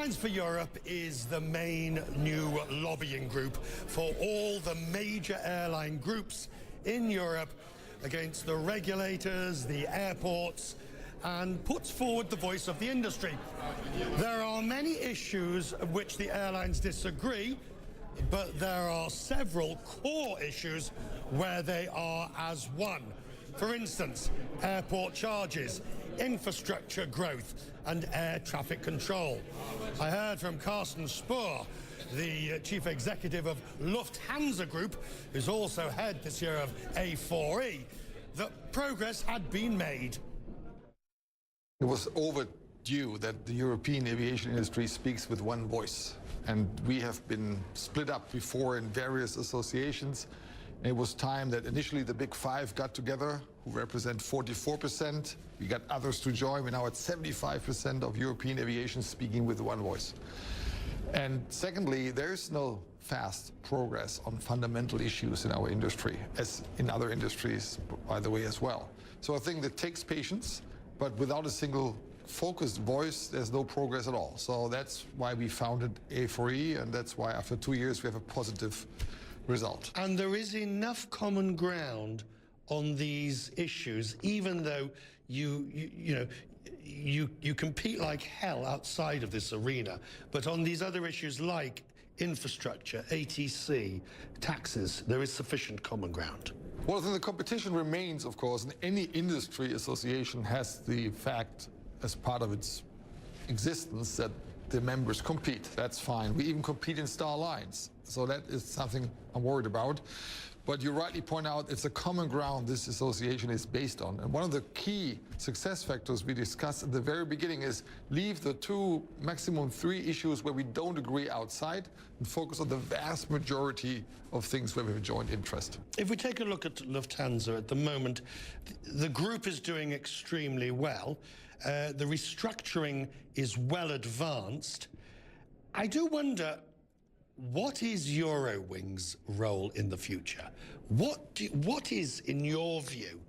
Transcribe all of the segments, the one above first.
Airlines for Europe is the main new lobbying group for all the major airline groups in Europe against the regulators, the airports, and puts forward the voice of the industry. There are many issues of which the airlines disagree, but there are several core issues where they are as one. For instance, airport charges, infrastructure growth, and air traffic control. I heard from Carsten Spohr, the chief executive of Lufthansa Group, who's also head this year of A4E, that progress had been made. It was overdue that the European aviation industry speaks with one voice. And we have been split up before in various associations. It was time that initially the big five got together, who represent 44%. We got others to join. We're now at 75% of European aviation speaking with one voice. And secondly, there's no fast progress on fundamental issues in our industry, as in other industries, by the way, as well. So I think that takes patience, but without a single focused voice, there's no progress at all. So that's why we founded A4E, and that's why after 2 years we have a positive result. And there is enough common ground on these issues, even though you compete like hell outside of this arena. But on these other issues like infrastructure, ATC, taxes, there is sufficient common ground. Well, then the competition remains, of course, and any industry association has the fact as part of its existence that the members compete. That's fine. We even compete in star lines. So that is something I'm worried about. But you rightly point out it's a common ground this association is based on. And one of the key success factors we discussed at the very beginning is leave the 2, maximum 3 issues where we don't agree outside and focus on the vast majority of things where we have a joint interest. If we take a look at Lufthansa at the moment, the group is doing extremely well. The restructuring is well advanced. I do wonder, what is Eurowings' role in the future? What is, in your view,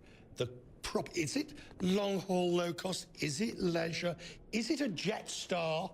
is it long-haul, low-cost? Is it leisure? Is it a Jetstar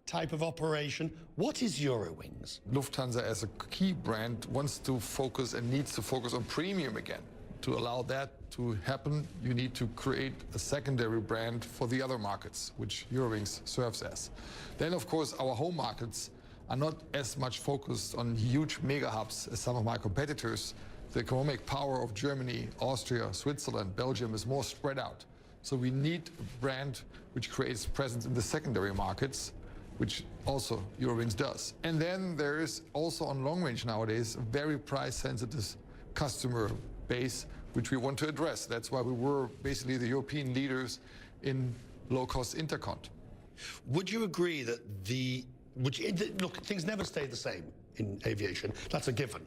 type of operation? What is Eurowings? Lufthansa, as a key brand, wants to focus and needs to focus on premium again. To allow that to happen, you need to create a secondary brand for the other markets, which Eurowings serves as. Then, of course, our home markets are not as much focused on huge mega hubs as some of my competitors. The economic power of Germany, Austria, Switzerland, Belgium is more spread out. So we need a brand which creates presence in the secondary markets, which also Eurowings does. And then there is also on long range nowadays a very price-sensitive customer base, which we want to address. That's why we were basically the European leaders in low-cost intercont. Would you agree that look, things never stay the same in aviation, that's a given,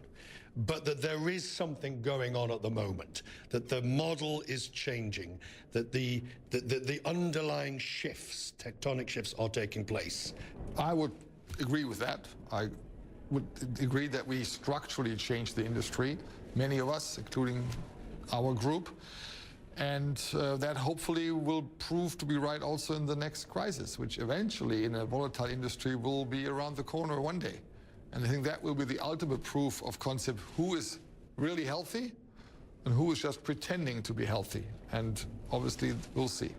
but that there is something going on at the moment, that the model is changing, that the underlying shifts, tectonic shifts, are taking place? I would agree with that. I would agree that we structurally changed the industry, many of us, including our group, and that hopefully will prove to be right also in the next crisis, which eventually in a volatile industry will be around the corner one day. And I think that will be the ultimate proof of concept, who is really healthy and who is just pretending to be healthy. And obviously we'll see.